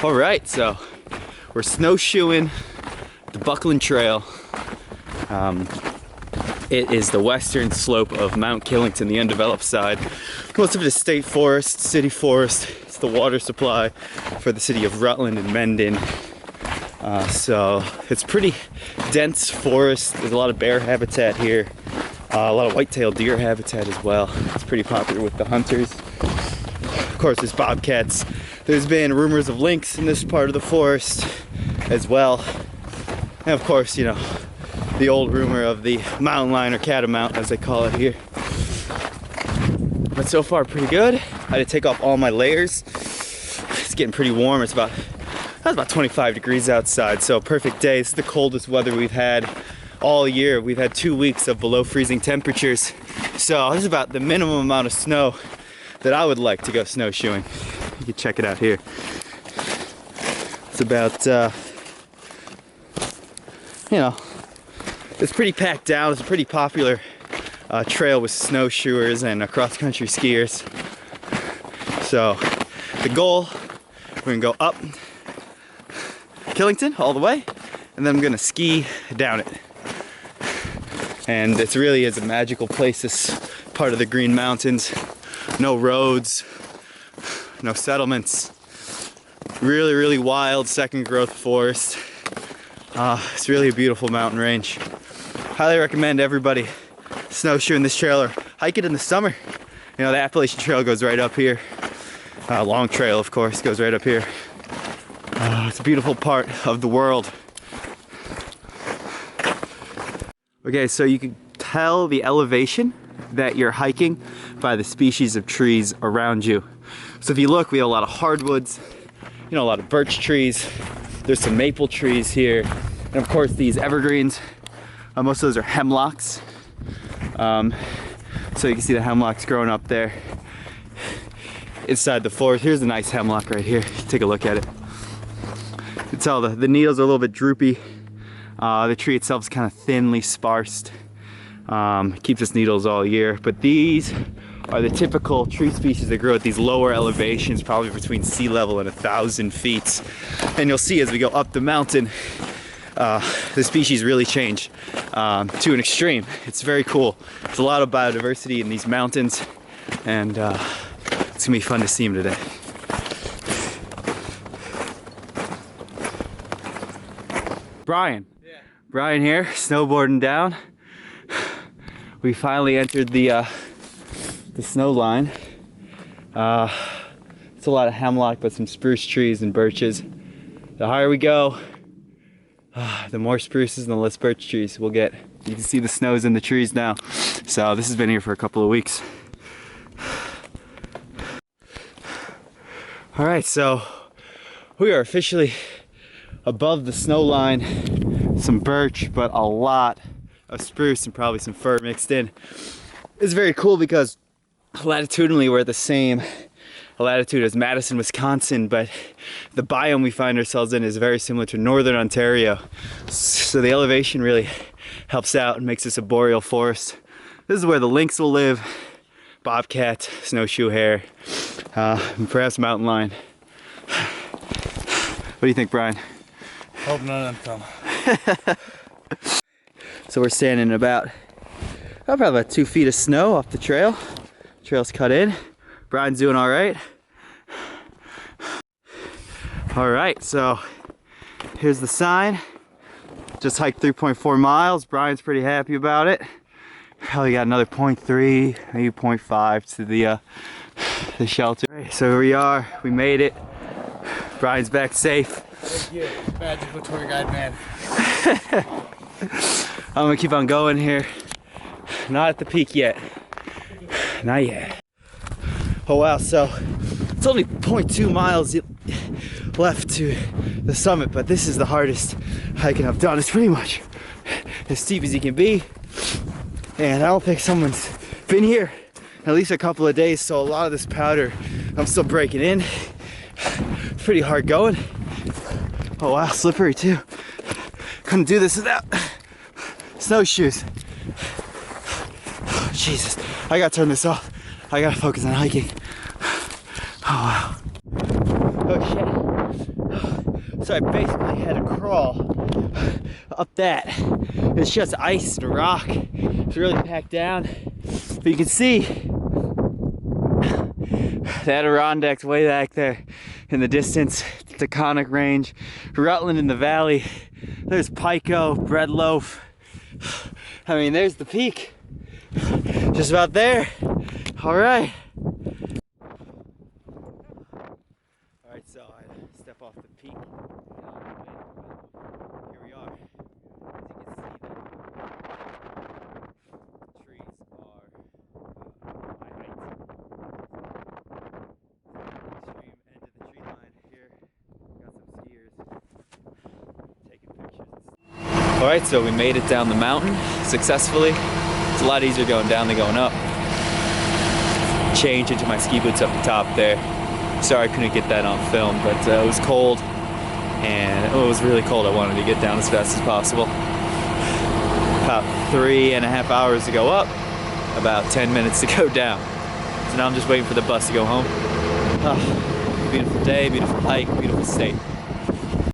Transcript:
All right, so we're snowshoeing the Bucklin Trail. It is the western slope of Mount Killington, the undeveloped side. Most of it is state forest, city forest. It's the water supply for the city of Rutland and Mendon. So it's pretty dense forest. There's a lot of bear habitat here. A lot of white-tailed deer habitat as well. It's pretty popular with the hunters. Of course, there's bobcats. There's been rumors of lynx in this part of the forest as well. And of course, you know, the old rumor of the mountain lion, or catamount as they call it here. But so far, pretty good. I had to take off all my layers. It's getting pretty warm. It's about 25 degrees outside, so perfect day. It's the coldest weather we've had all year. We've had 2 weeks of below freezing temperatures. So this is about the minimum amount of snow that I would like to go snowshoeing. You can check it out here. It's about, you know, it's pretty packed down. It's a pretty popular trail with snowshoers and cross-country skiers. So the goal, we're gonna go up Killington all the way, and then I'm gonna ski down it. And it really is a magical place, this part of the Green Mountains. No roads, no settlements. Really, really wild second growth forest. It's really a beautiful mountain range. Highly recommend everybody snowshoeing this trail or hike it in the summer. You know, the Appalachian Trail goes right up here. Long Trail, of course, goes right up here. It's a beautiful part of the world. Okay, so you can tell the elevation that you're hiking by the species of trees around you. So if you look, we have a lot of hardwoods, you know, a lot of birch trees. There's some maple trees here. And of course these evergreens, most of those are hemlocks. So you can see the hemlocks growing up there inside the forest. Here's a nice hemlock right here. Take a look at it. You can tell the needles are a little bit droopy. The tree itself is kind of thinly sparsed. Keeps its needles all year, but these are the typical tree species that grow at these lower elevations, probably between sea level and 1,000 feet. And you'll see as we go up the mountain, the species really change to an extreme. It's very cool. There's a lot of biodiversity in these mountains, and it's gonna be fun to see them today. Brian. Yeah. Brian here, snowboarding down. We finally entered the snow line. It's a lot of hemlock, but some spruce trees and birches. The higher we go, the more spruces and the less birch trees we'll get. You can see the snow's in the trees now. So this has been here for a couple of weeks. All right, so we are officially above the snow line. Some birch, but a lot of spruce and probably some fir mixed in. It's very cool because latitudinally we're at the same latitude as Madison, Wisconsin, but the biome we find ourselves in is very similar to northern Ontario. So the elevation really helps out and makes this a boreal forest. This is where the lynx will live, bobcat, snowshoe hare, and perhaps mountain lion. What do you think, Brian? Hope none of them come. So we're standing in about probably about 2 feet of snow off the trail. Trail's cut in. Brian's doing all right. All right, so here's the sign. Just hiked 3.4 miles. Brian's pretty happy about it. Probably got another 0.3, maybe 0.5 to the shelter. So here we are. We made it. Brian's back safe. Thank you. Magical tour guide, man. I'm gonna keep on going here. Not at the peak yet. Not yet. Oh wow, so it's only 0.2 miles left to the summit, but this is the hardest hiking I've done. It's pretty much as steep as you can be. And I don't think someone's been here in at least a couple of days, so a lot of this powder I'm still breaking in. It's pretty hard going. Oh wow, slippery too. Couldn't do this without snowshoes. Oh, Jesus, I gotta turn this off. I gotta focus on hiking. Oh wow. Oh shit. So I basically had to crawl up that. It's just ice and rock. It's really packed down. But you can see the Adirondacks way back there in the distance, the Taconic Range, Rutland in the valley. There's Pico, Bread Loaf. I mean, there's the peak. Just about there. All right. All right, so I step off the peak. Here we are. As you can see, the trees are high height. Extreme end of the tree line here. Got some skiers taking pictures. All right, so we made it down the mountain successfully. It's a lot easier going down than going up. Change into my ski boots up the top there. Sorry I couldn't get that on film, but it was cold, and it was really cold. I wanted to get down as fast as possible. About 3.5 hours to go up, about 10 minutes to go down. So now I'm just waiting for the bus to go home. Oh, beautiful day, beautiful hike, beautiful state.